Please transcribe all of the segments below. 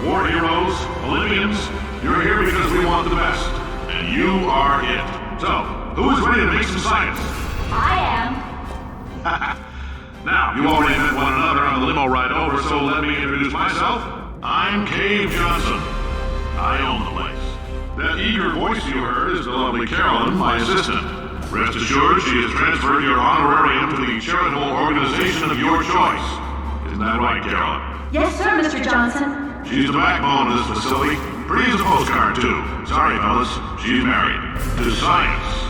War heroes, Olympians, you're here because we want the best. And you are it. So, who is ready to make some science? I am. Now, you already met one another on the limo ride over, so let me introduce myself. I'm Cave Johnson. I own the place. That eager voice you heard is the lovely Carolyn, my assistant. Rest assured, she has transferred your honorarium to the charitable organization of your choice. Isn't that right, Carolyn? Yes, sir, Mr. Johnson. She's the backbone of this facility. Pretty as a postcard, too. Sorry, fellas. She's married. To science.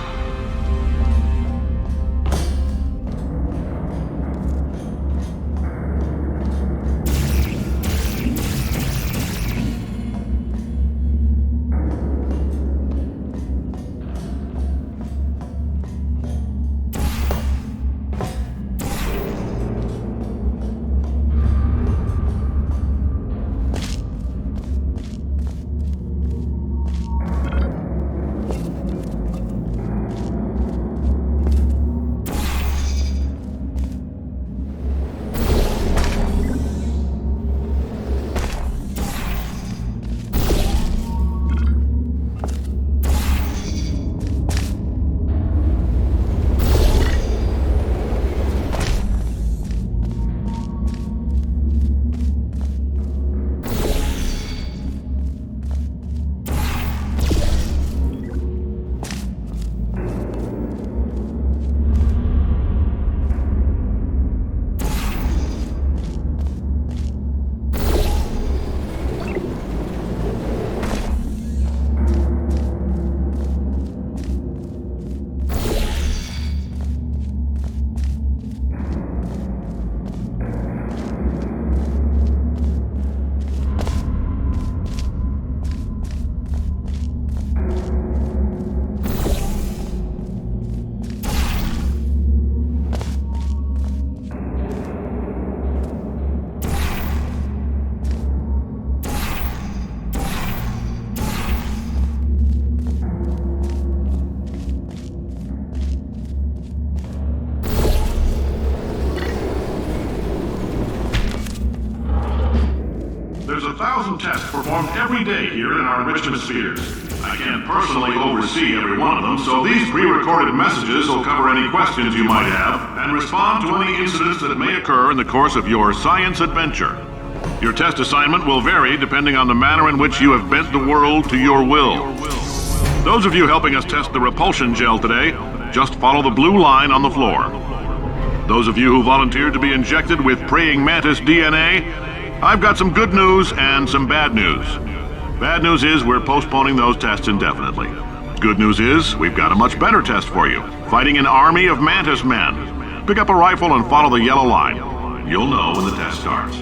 There's 1,000 tests performed every day here in our enrichment spheres. I can't personally oversee every one of them, so these pre-recorded messages will cover any questions you might have and respond to any incidents that may occur in the course of your science adventure. Your test assignment will vary depending on the manner in which you have bent the world to your will. Those of you helping us test the repulsion gel today, just follow the blue line on the floor. Those of you who volunteered to be injected with praying mantis DNA, I've got some good news and some bad news. Bad news is we're postponing those tests indefinitely. Good news is we've got a much better test for you. Fighting an army of mantis men. Pick up a rifle and follow the yellow line. You'll know when the test starts.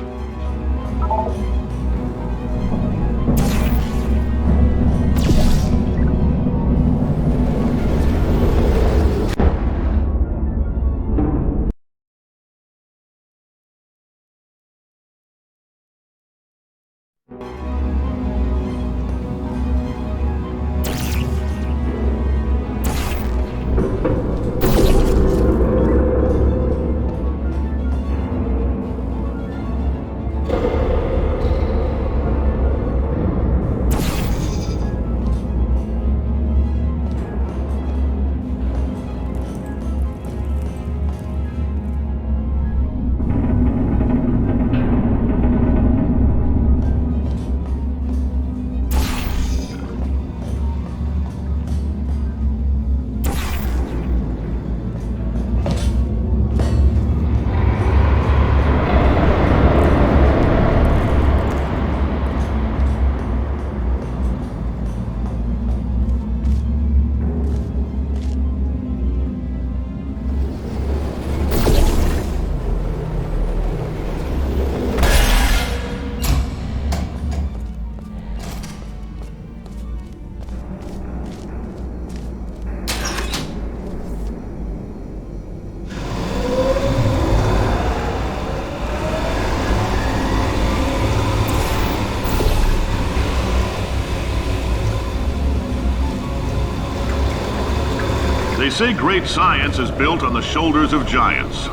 They say great science is built on the shoulders of giants.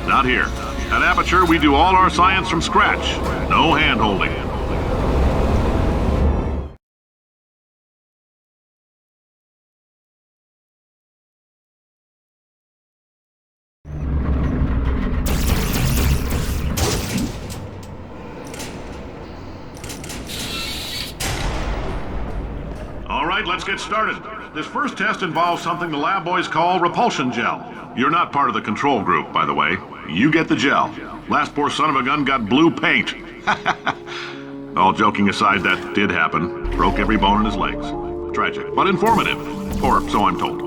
Not here. At Aperture, we do all our science from scratch. No hand-holding. All right, let's get started. This first test involves something the lab boys call repulsion gel. You're not part of the control group, by the way. You get the gel. Last poor son of a gun got blue paint. All joking aside, that did happen. Broke every bone in his legs. Tragic, but informative. Or so I'm told.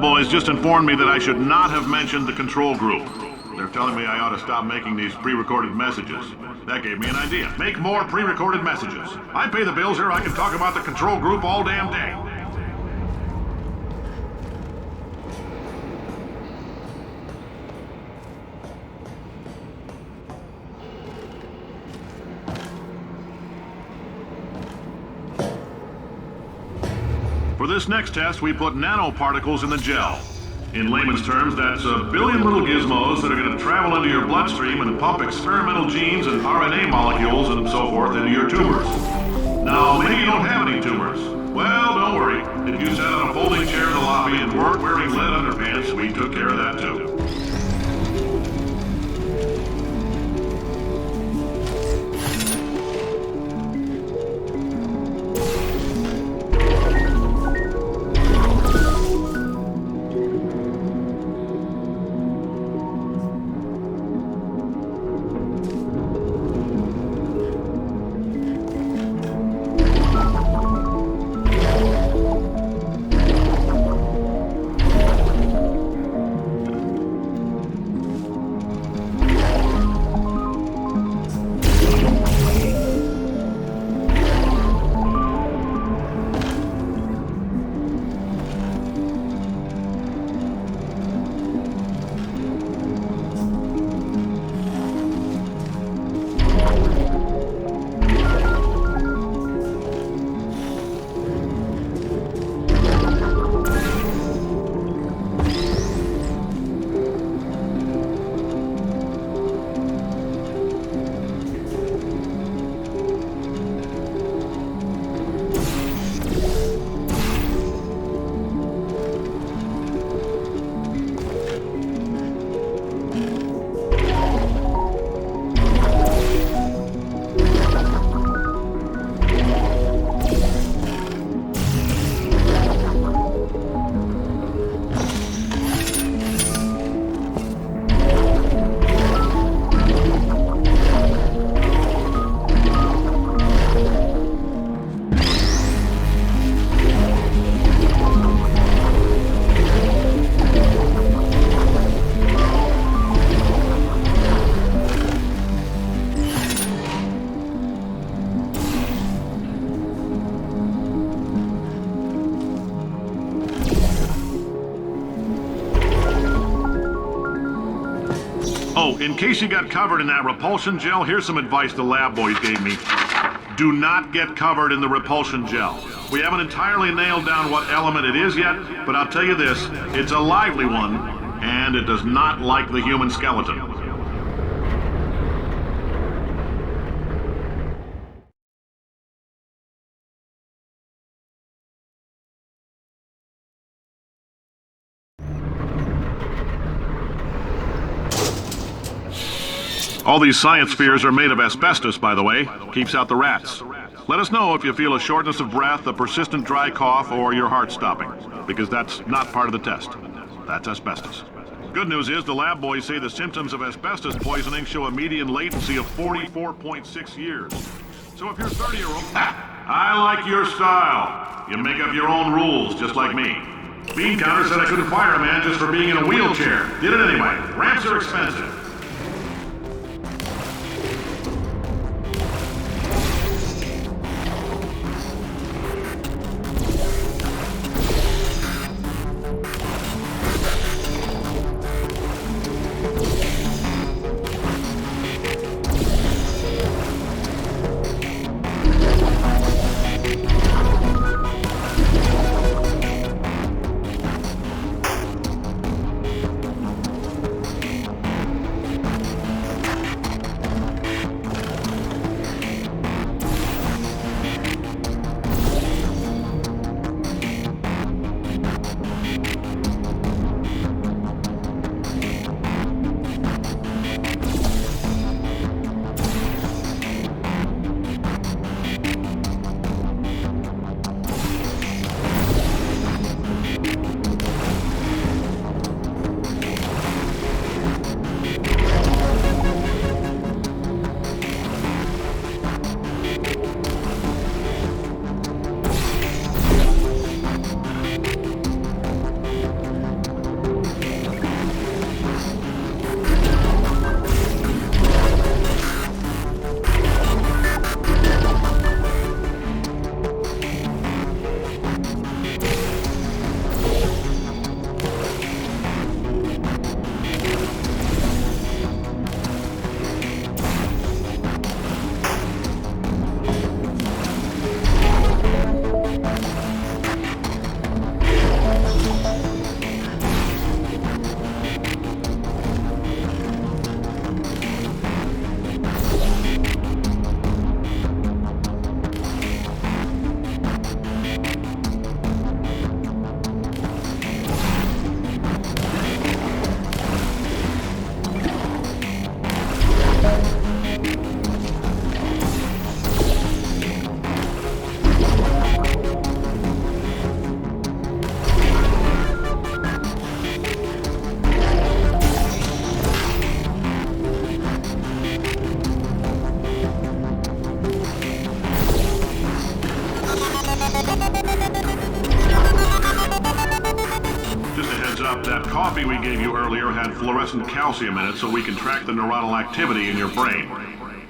Boys just informed me that I should not have mentioned the control group. They're telling me I ought to stop making these pre-recorded messages. That gave me an idea. Make more pre-recorded messages. I pay the bills here, I can talk about the control group all damn day. For this next test, we put nanoparticles in the gel. In layman's terms, that's a billion little gizmos that are going to travel into your bloodstream and pump experimental genes and RNA molecules and so forth into your tumors. Now, maybe you don't have any tumors. Well, don't worry. If you sat on a folding chair in the lobby and weren't wearing lead underpants, we took care of that too. Oh, in case you got covered in that repulsion gel, here's some advice the lab boys gave me. Do not get covered in the repulsion gel. We haven't entirely nailed down what element it is yet, but I'll tell you this, it's a lively one, and it does not like the human skeleton. All these science spheres are made of asbestos, by the way. Keeps out the rats. Let us know if you feel a shortness of breath, a persistent dry cough, or your heart stopping, because that's not part of the test. That's asbestos. Good news is the lab boys say the symptoms of asbestos poisoning show a median latency of 44.6 years. So if you're 30 or over... I like your style. You make up your own rules, just like me. Bean Counter said I couldn't fire a man just for being in a wheelchair. Did it anyway. Ramps are expensive. That coffee we gave you earlier had fluorescent calcium in it so we can track the neuronal activity in your brain.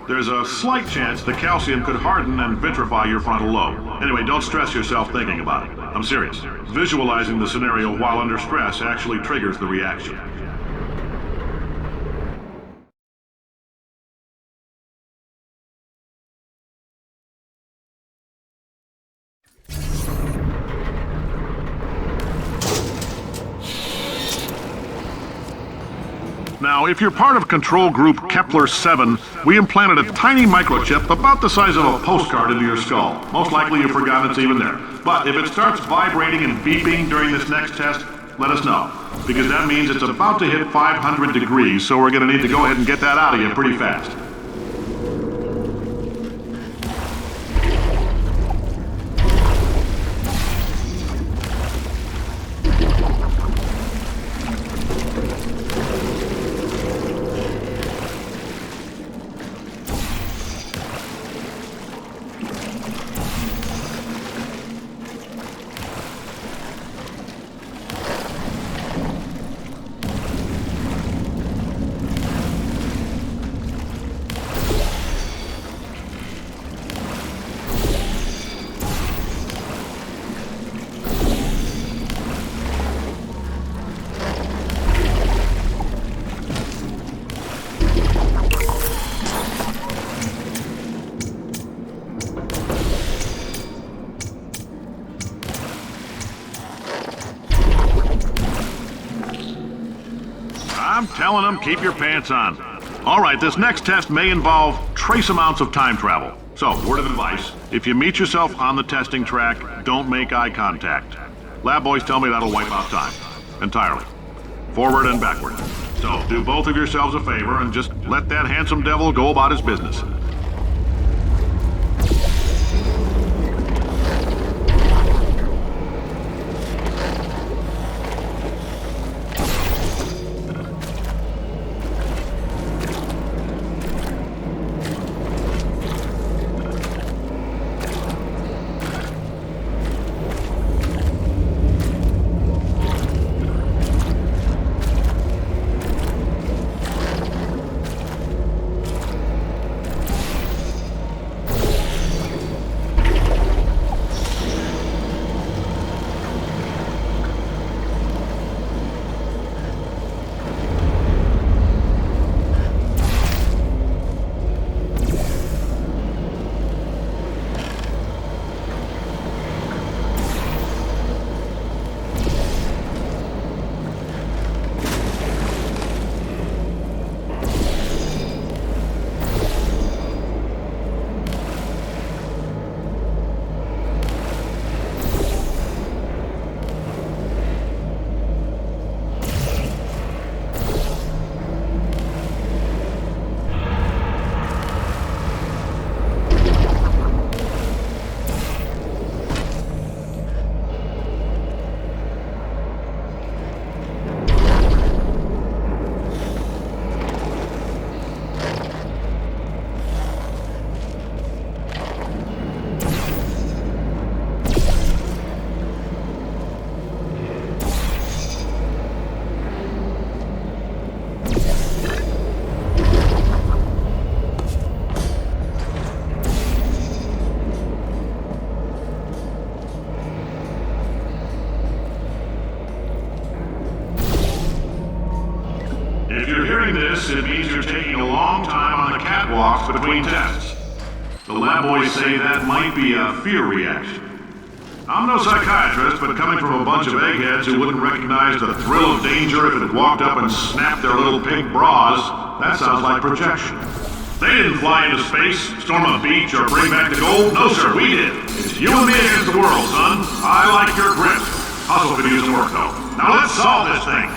There's a slight chance the calcium could harden and vitrify your frontal lobe. Anyway, don't stress yourself thinking about it. I'm serious. Visualizing the scenario while under stress actually triggers the reaction. Now, if you're part of Control Group Kepler-7, we implanted a tiny microchip about the size of a postcard into your skull. Most likely you've forgotten it's even there. But if it starts vibrating and beeping during this next test, let us know. Because that means it's about to hit 500 degrees, so we're going to need to go ahead and get that out of you pretty fast. I'm telling them, keep your pants on. All right, this next test may involve trace amounts of time travel. So, word of advice, if you meet yourself on the testing track, don't make eye contact. Lab boys tell me that'll wipe out time. Entirely. Forward and backward. So, do both of yourselves a favor and just let that handsome devil go about his business. If you're hearing this, it means you're taking a long time on the catwalks between tests. The lab boys say that might be a fear reaction. I'm no psychiatrist, but coming from a bunch of eggheads who wouldn't recognize the thrill of danger if it had walked up and snapped their little pink bras, that sounds like projection. They didn't fly into space, storm a beach, or bring back the gold. No, sir, we did. It's you and me against the world, son. I like your grit. Hustle could use some work, though. Now let's solve this thing.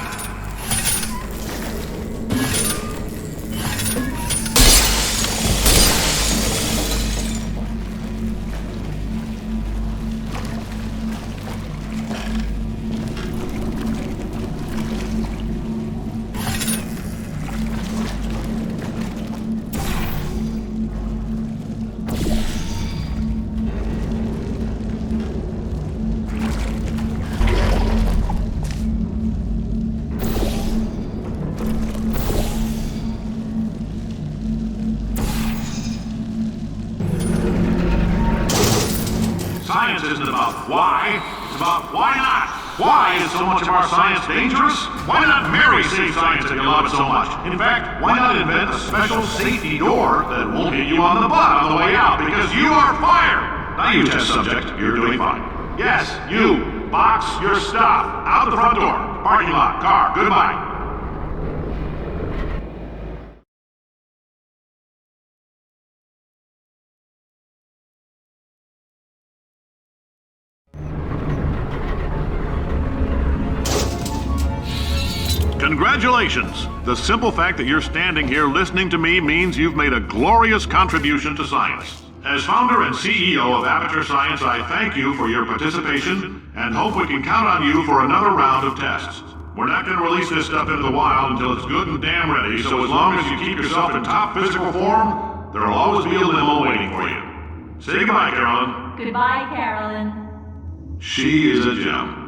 Science isn't about why, it's about why not. Why is so much of our science dangerous? Why not marry safe science if you love it so much? In fact, why not invent a special safety door that won't hit you on the butt on the way out because you are fired? Now you test subject, you're doing fine. Yes, you, box your stuff, out the front door, parking lot, car, goodbye. Congratulations! The simple fact that you're standing here listening to me means you've made a glorious contribution to science. As founder and CEO of Aperture Science, I thank you for your participation and hope we can count on you for another round of tests. We're not going to release this stuff into the wild until it's good and damn ready, so as long as you keep yourself in top physical form, there'll always be a limo waiting for you. Say goodbye, Carolyn. Goodbye, Carolyn. She is a gem.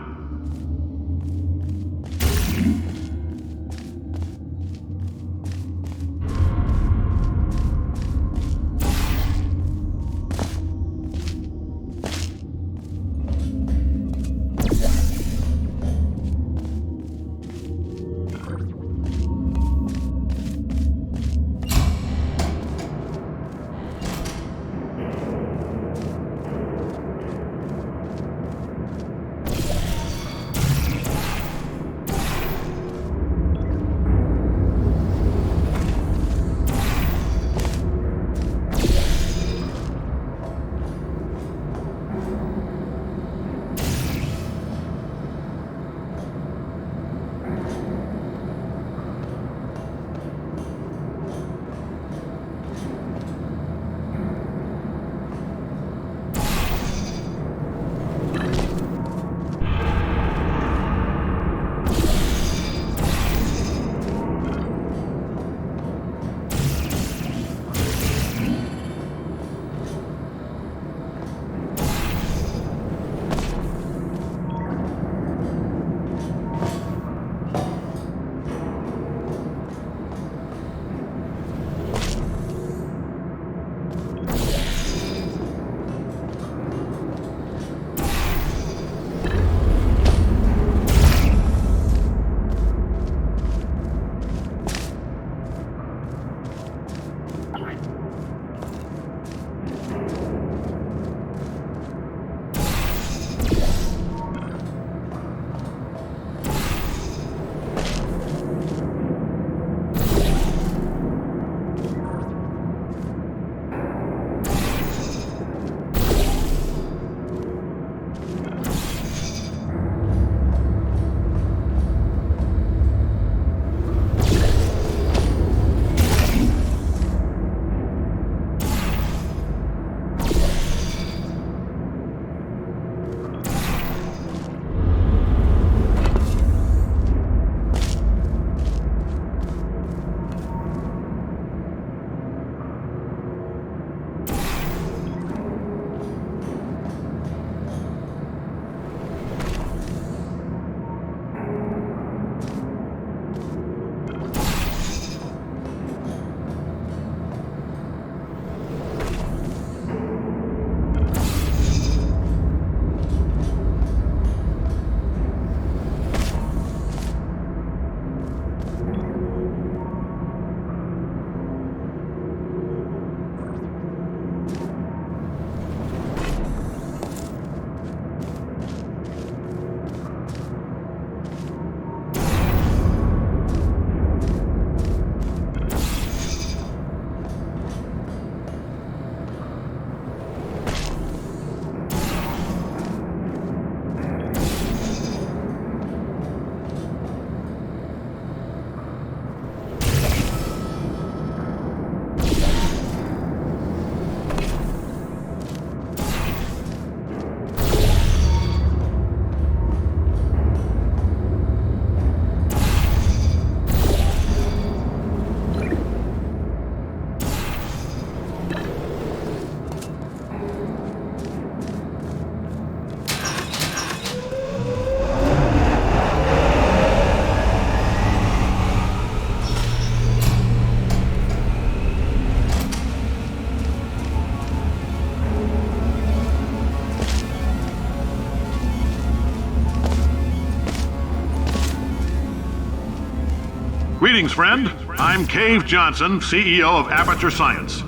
Greetings, friend. I'm Cave Johnson, CEO of Aperture Science.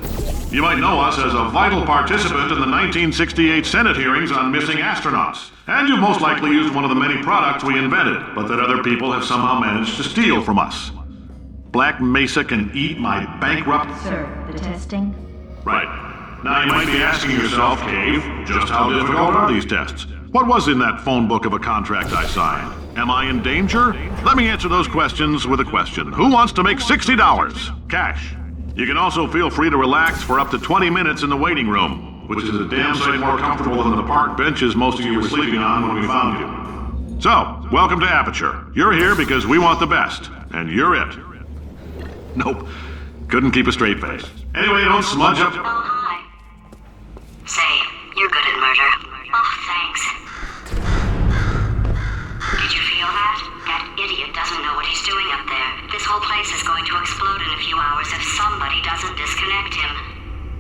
You might know us as a vital participant in the 1968 Senate hearings on missing astronauts. And you've most likely used one of the many products we invented, but that other people have somehow managed to steal from us. Black Mesa can eat my bankrupt... Sir, the testing? Right. Now you might be asking yourself, Cave, just how difficult are these tests? What was in that phone book of a contract I signed? Am I in danger? Let me answer those questions with a question. Who wants to make $60? Cash. You can also feel free to relax for up to 20 minutes in the waiting room, which is a damn sight more comfortable than the park benches most of you were sleeping on when we found you. So, welcome to Aperture. You're here because we want the best, and you're it. Nope. Couldn't keep a straight face. Anyway, don't smudge up... Oh, hi. Say, you're good at murder. Oh, thanks. Did you feel that? That idiot doesn't know what he's doing up there. This whole place is going to explode in a few hours if somebody doesn't disconnect him.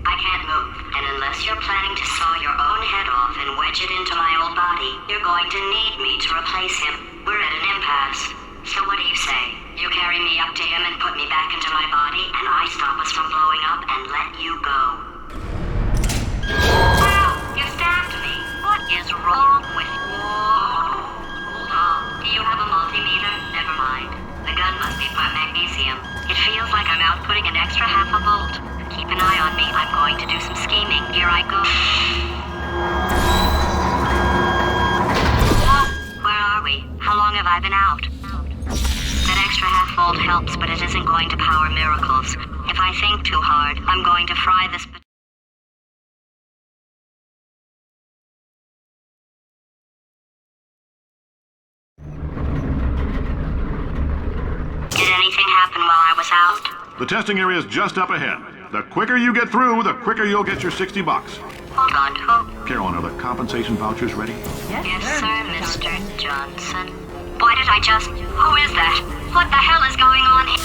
I can't move, and unless you're planning to saw your own head off and wedge it into my old body, you're going to need me to replace him. We're at an impasse. So what do you say? You carry me up to him and put me back into my body, and I stop us from blowing up and let you go. Wow! You stabbed me! What is wrong with you? Hold on. Do you have a multimeter? Never mind. The gun must be part magnesium. It feels like I'm outputting an extra half a volt. Keep an eye on me. I'm going to do some scheming. Here I go. Whoa! Where are we? How long have I been out? That extra half volt helps, but it isn't going to power miracles. If I think too hard, I'm going to fry this... Did anything happen while I was out? The testing area is just up ahead. The quicker you get through, the quicker you'll get your $60. Hold on, who? Carolyn, are the compensation vouchers ready? Yes, sir, Mr. Johnson. Why did I just... Who is that? What the hell is going on here?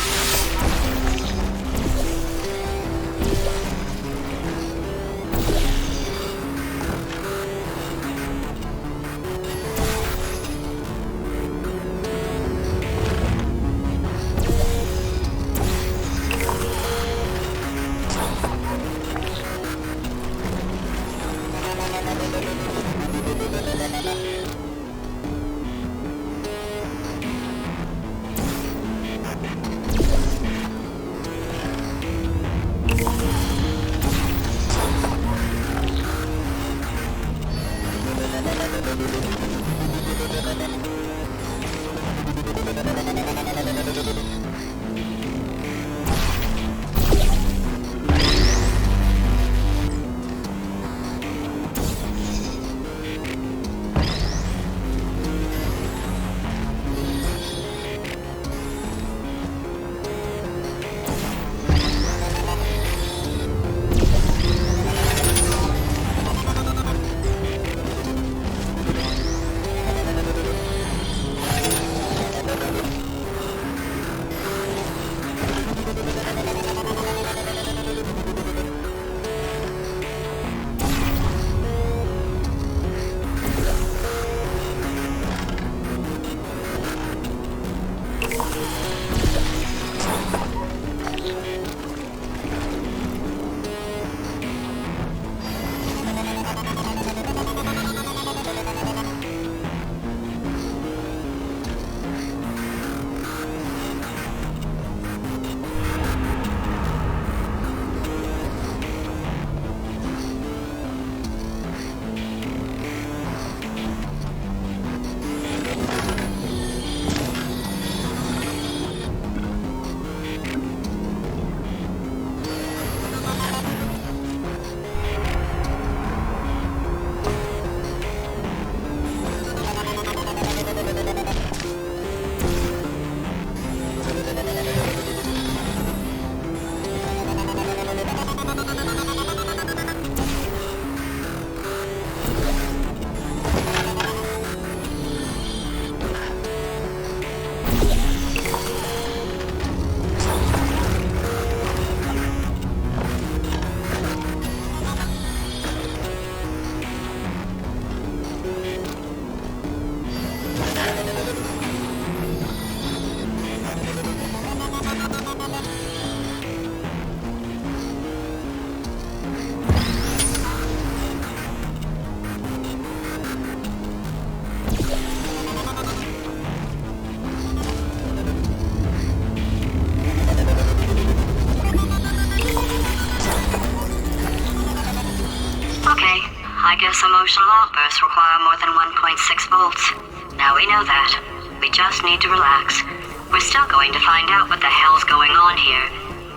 know that. We just need to relax. We're still going to find out what the hell's going on here,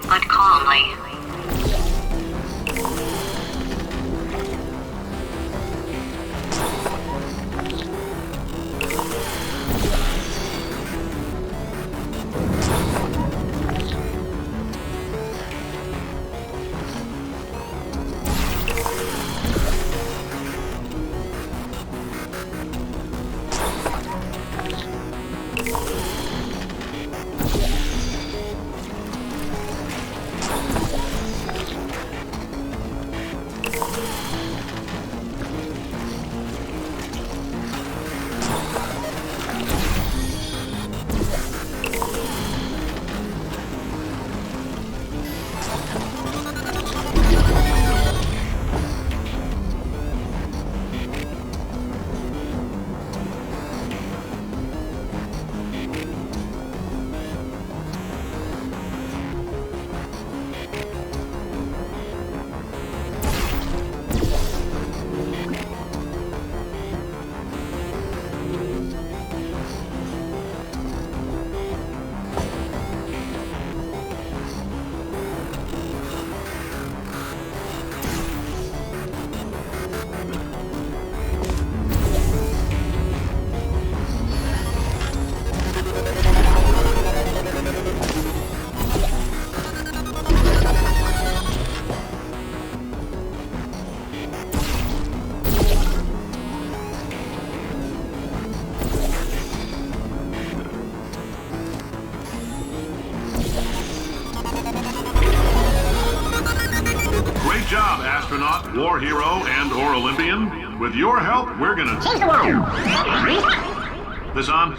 but calmly. Great job, astronaut, war hero, and/or Olympian. With your help, we're gonna change the world. This on?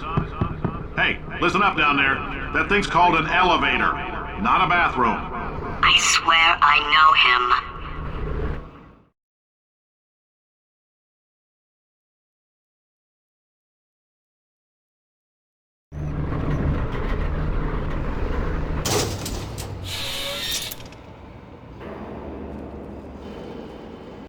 Hey, listen up down there. That thing's called an elevator, not a bathroom. I swear I know him.